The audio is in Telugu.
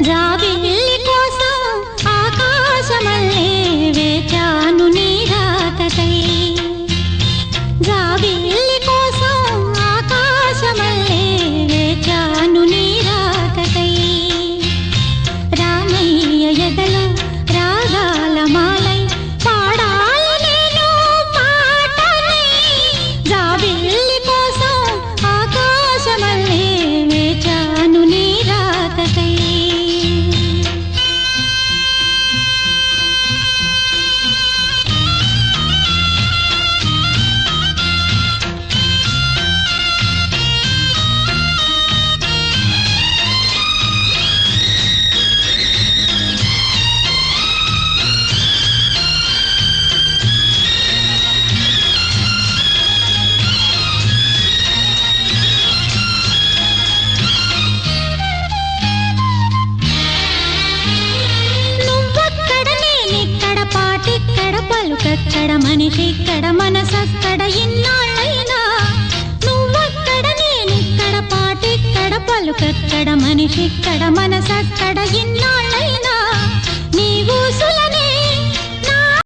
జాబిల్లి కోసం ఆకాశమల్లే వేచాను నీ రాకకై జాబిల్లి కోసం ఆకాశమల్లే వేచాను నీ రాకకై రామయ్య ఎదలో రాగాల మాలై పాడాలి నేను పాటనై జాబిల్లి కోసం ఆకాశమల్లే వేచాను నీ రాకకై పలుకక్కడ మనిషిక్కడ మనసక్కడ ఇన్నాళ్ళైనా నువ్వక్కడ నేనిక్కడ పాటిక్కడ పలుకక్కడ మనిషిక్కడ మనసక్కడ ఇన్నాళ్ళ